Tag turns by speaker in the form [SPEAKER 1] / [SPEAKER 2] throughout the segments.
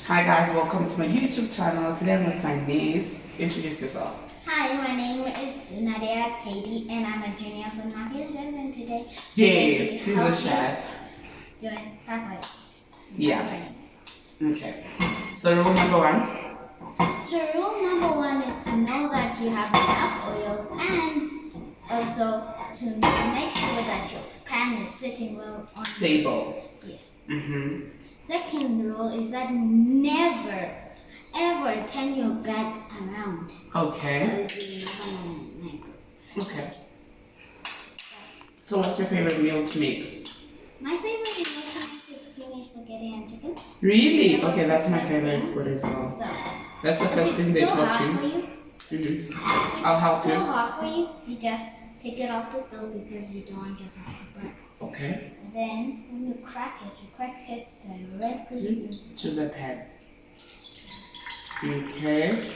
[SPEAKER 1] Hi guys, welcome to my YouTube channel. Today I'm with my niece. Introduce yourself.
[SPEAKER 2] Hi, my name is Chef Katy and I'm a junior food market chef and today
[SPEAKER 1] Yes, she's a chef.
[SPEAKER 2] Doing pepper.
[SPEAKER 1] Yeah. Okay. So rule number one.
[SPEAKER 2] So rule number one is to know that you have enough oil and also to make sure that your pan is sitting well on
[SPEAKER 1] Stable.
[SPEAKER 2] Yes.
[SPEAKER 1] Mm-hmm.
[SPEAKER 2] Second rule is that never ever turn your bag around.
[SPEAKER 1] Okay. Okay. So what's your favorite meal to make?
[SPEAKER 2] My favorite is creamy spaghetti and chicken.
[SPEAKER 1] Really? Okay, that's my favorite food as well.
[SPEAKER 2] So,
[SPEAKER 1] that's the first thing they taught
[SPEAKER 2] you.
[SPEAKER 1] I'll help you.
[SPEAKER 2] If it's too hot for you, you just take it off the stove because you don't want yourself to burn.
[SPEAKER 1] Okay.
[SPEAKER 2] And then when you crack it directly
[SPEAKER 1] to the pan. Okay.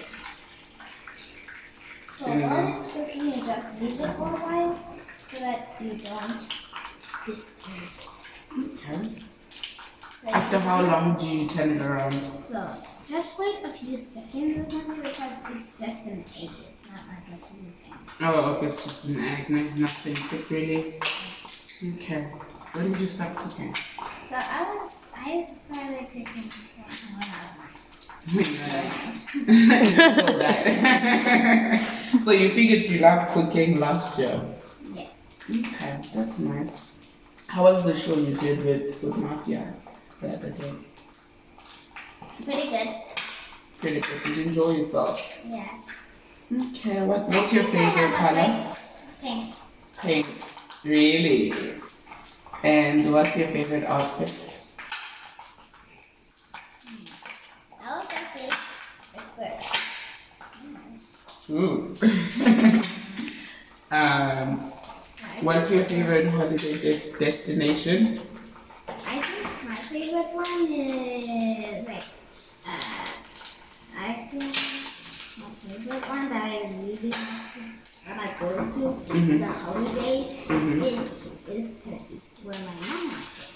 [SPEAKER 2] So while it's cooking, you just leave it for a while so that you don't disturb it.
[SPEAKER 1] Okay.
[SPEAKER 2] So
[SPEAKER 1] after how long do you turn it around?
[SPEAKER 2] So just wait a few seconds because it's just an egg. It's not like a food thing.
[SPEAKER 1] Oh, okay, it's just an egg, nothing thick really. Okay. When did you start cooking?
[SPEAKER 2] So I started cooking
[SPEAKER 1] So you figured you loved cooking last year?
[SPEAKER 2] Yes.
[SPEAKER 1] Okay, that's nice. How was the show you did with Food Mafia the other day?
[SPEAKER 2] Pretty good.
[SPEAKER 1] Pretty good. Did you enjoy yourself?
[SPEAKER 2] Yes.
[SPEAKER 1] Okay, what's your favorite color?
[SPEAKER 2] Pink.
[SPEAKER 1] Pink. Really? And what's your favorite outfit?
[SPEAKER 2] I would just say the skirt.
[SPEAKER 1] Ooh. What's your favorite holiday destination?
[SPEAKER 2] I think my favorite one is I think my favorite one that I really go to the holidays is Turkey, where my mom went.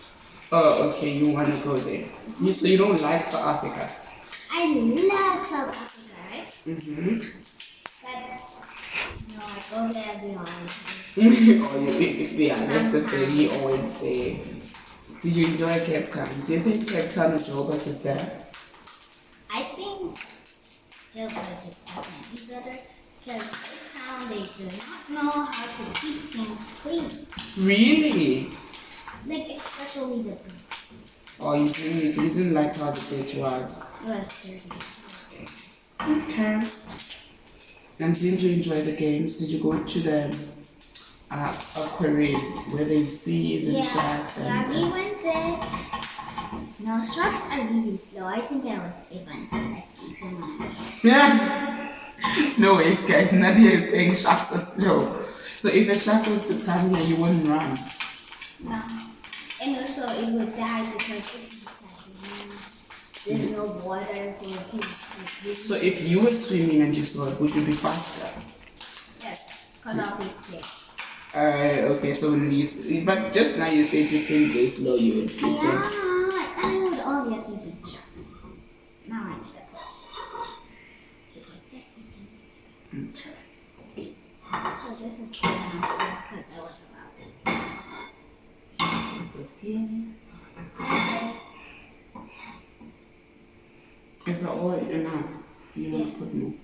[SPEAKER 1] Oh, okay, you want to go there. So you don't like South Africa?
[SPEAKER 2] I love South Africa, right? But I go there every holiday.
[SPEAKER 1] Yeah, that's the thing you always say. Did you enjoy Cape Town? Do you think Cape Town or Joburg is better?
[SPEAKER 2] I think Joburg is definitely better because Cape Town they do not know how to keep things clean.
[SPEAKER 1] Really?
[SPEAKER 2] Like especially the beach.
[SPEAKER 1] Oh, you didn't like how the beach was?
[SPEAKER 2] It was dirty.
[SPEAKER 1] Okay. And did you enjoy the games? Did you go to the aquarium where there's seas and sharks?
[SPEAKER 2] Yeah, we went there. No, sharks are really slow. I think I would even
[SPEAKER 1] Yeah. No ways, guys. Nadia is saying sharks are slow. So if a shark was to come here, you wouldn't run.
[SPEAKER 2] No. And also it would die because there's no water for it to.
[SPEAKER 1] So if you were swimming and you saw it, would you be faster?
[SPEAKER 2] Yes, because I'll be scared.
[SPEAKER 1] Okay, so when but just now you said you think they slow you would.
[SPEAKER 2] Yeah, I would obviously be sharks. Now I'm sure.
[SPEAKER 1] Okay.
[SPEAKER 2] So this is good enough because I was allowed.
[SPEAKER 1] This here.
[SPEAKER 2] Yes.
[SPEAKER 1] Is the oil enough? You want
[SPEAKER 2] Yes.
[SPEAKER 1] to put more?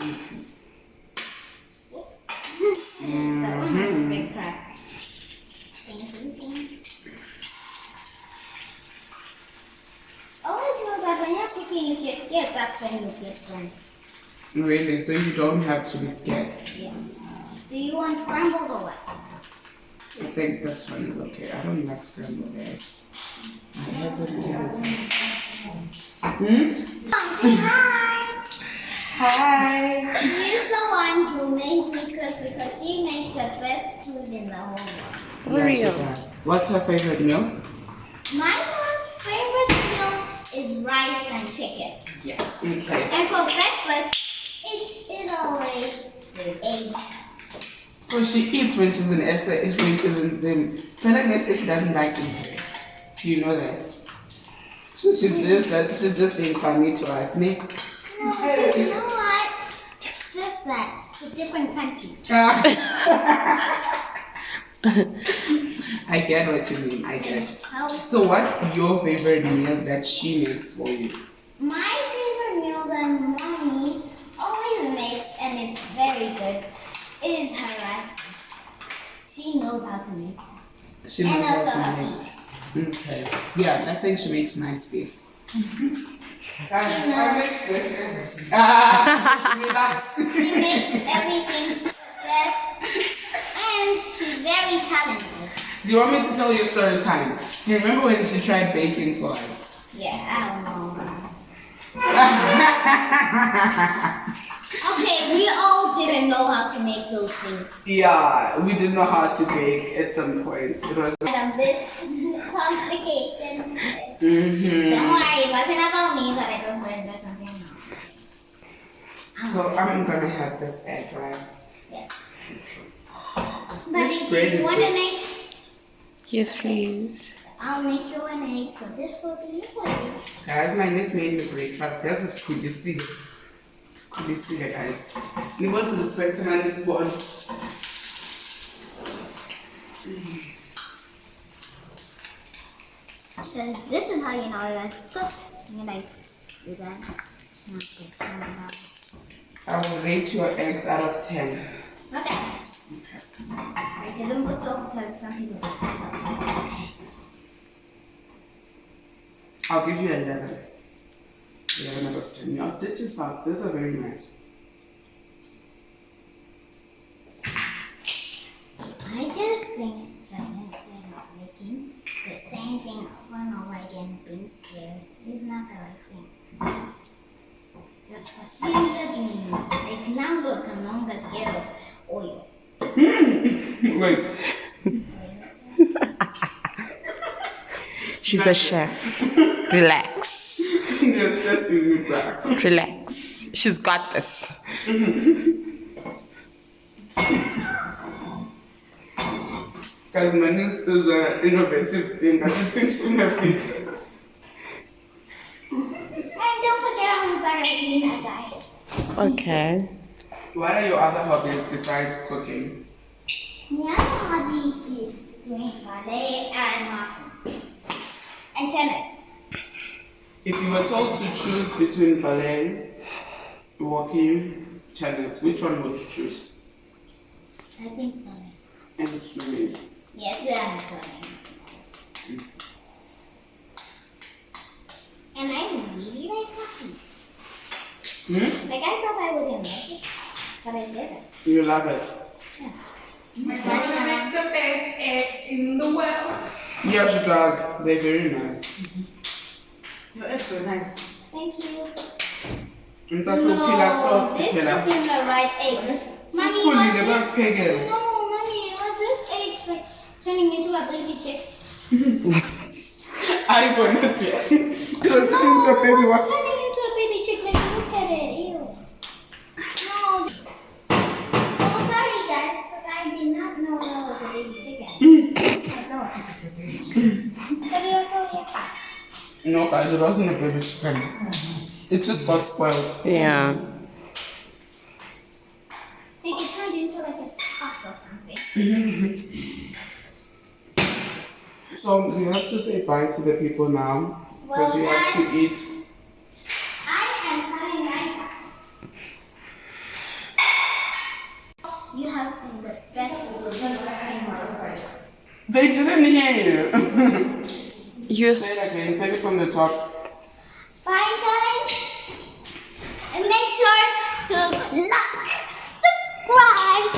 [SPEAKER 1] Okay.
[SPEAKER 2] Whoops. That one was a big crack. Always know that when you're cooking, if you're scared, that's when you get burned.
[SPEAKER 1] Really? So you don't have to be scared?
[SPEAKER 2] Yeah. Do you want scrambled or what?
[SPEAKER 1] I think this one is okay. I don't like scrambled eggs. I have it here.
[SPEAKER 2] Say hi!
[SPEAKER 1] Hi!
[SPEAKER 2] She's the one who made me cook because she makes the best food in the whole world.
[SPEAKER 1] Yeah, she does. What's her favorite meal?
[SPEAKER 2] My mom's favorite meal is rice and chicken.
[SPEAKER 1] Yes. Okay.
[SPEAKER 2] And for breakfast, it is always eggs.
[SPEAKER 1] So she eats when she's in SA, when she's in Zim. Tell her she doesn't like eating. Do you know that? She's just being funny to us, Nick.
[SPEAKER 2] No, just, you know what? It's just that it's a different country.
[SPEAKER 1] I get what you mean. I get.
[SPEAKER 2] How
[SPEAKER 1] So, what's your favorite meal that she makes for you?
[SPEAKER 2] my favorite meal that mommy always makes, and it's very good, is her rice. She knows how to make it.
[SPEAKER 1] She
[SPEAKER 2] And
[SPEAKER 1] knows
[SPEAKER 2] also
[SPEAKER 1] how to
[SPEAKER 2] her
[SPEAKER 1] make.
[SPEAKER 2] beef.
[SPEAKER 1] Okay. Yeah, I think she makes nice beef. Relax.
[SPEAKER 2] She makes everything best, and she's very talented.
[SPEAKER 1] Do you want me to tell you a story time? Do you remember when she tried baking for us?
[SPEAKER 2] Yeah, I don't know. Okay, we all didn't know how to make those things.
[SPEAKER 1] Yeah, we didn't know how to bake at some point. It was.
[SPEAKER 2] This complication.
[SPEAKER 1] Mm-hmm.
[SPEAKER 2] Don't worry, it wasn't about me that I don't remember something else.
[SPEAKER 1] So I'm gonna have this egg, right?
[SPEAKER 2] Yes.
[SPEAKER 1] Which
[SPEAKER 2] But
[SPEAKER 1] bread
[SPEAKER 2] if you
[SPEAKER 1] is
[SPEAKER 2] want
[SPEAKER 1] this?
[SPEAKER 2] an egg,
[SPEAKER 3] Yes, please.
[SPEAKER 2] I'll make you an egg, so this will be your egg.
[SPEAKER 1] Guys, my niece made me breakfast. This is kubisi. It's kubisi, guys. You want to respect my niece one.
[SPEAKER 2] So this is how you know that it's cooked. You like do that. Okay.
[SPEAKER 1] I will rate your eggs out of 10.
[SPEAKER 2] Okay. I didn't put salt because some people put salt.
[SPEAKER 1] I'll give you 11. 11 out of 10. You did yourself. These are very nice.
[SPEAKER 2] I just think that instead of making the same thing over and over again, being scared is not the right thing. Just pursue your dreams. Like now look, I'm no longer scared of oil.
[SPEAKER 1] Wait.
[SPEAKER 3] She's a chef. Relax.
[SPEAKER 1] You're stressing me back.
[SPEAKER 3] Relax. She's got this.
[SPEAKER 1] Because my niece is an innovative thing. I should think in her future.
[SPEAKER 2] And don't forget I'm ballerina, guys.
[SPEAKER 3] Okay.
[SPEAKER 1] What are your other hobbies besides cooking?
[SPEAKER 2] My other hobby is doing ballet and tennis.
[SPEAKER 1] If you were told to choose between ballet, walking, tennis, which one would you choose?
[SPEAKER 2] I think ballet.
[SPEAKER 1] And swimming.
[SPEAKER 2] Yes, I'm sorry. And I really like puppies. Like I thought I wouldn't like it, but I did it.
[SPEAKER 1] You love it.
[SPEAKER 2] Yeah.
[SPEAKER 1] My mother makes the best eggs in the world. Yeah, she does. They're very nice. Your eggs are nice.
[SPEAKER 2] Thank you.
[SPEAKER 1] And that's so pillar soft
[SPEAKER 2] this
[SPEAKER 1] pillar.
[SPEAKER 2] isn't the right egg. Mommy,
[SPEAKER 1] Cool,
[SPEAKER 2] was
[SPEAKER 1] you never
[SPEAKER 2] this?
[SPEAKER 1] peg it.
[SPEAKER 2] No, mommy, was this egg like turning into a baby chick?
[SPEAKER 1] I will not yet. It was
[SPEAKER 2] No,
[SPEAKER 1] into a baby
[SPEAKER 2] it was
[SPEAKER 1] one.
[SPEAKER 2] turning into a baby chick. Like look at it, ew. No. Oh, sorry guys. I did not know that was a baby chicken. But it was so happy.
[SPEAKER 1] No, guys, it wasn't a baby chicken. It just got spoiled.
[SPEAKER 3] Yeah.
[SPEAKER 2] Like it turned into like a sauce or something.
[SPEAKER 1] So we have to say bye to the people now. Because
[SPEAKER 2] Well,
[SPEAKER 1] you have to
[SPEAKER 2] guys,
[SPEAKER 1] eat.
[SPEAKER 2] I am coming right back. You have the best meals in the world.
[SPEAKER 1] They didn't hear you.
[SPEAKER 3] You
[SPEAKER 1] Say it again. Take it from the top.
[SPEAKER 2] Bye guys. And make sure to like, subscribe,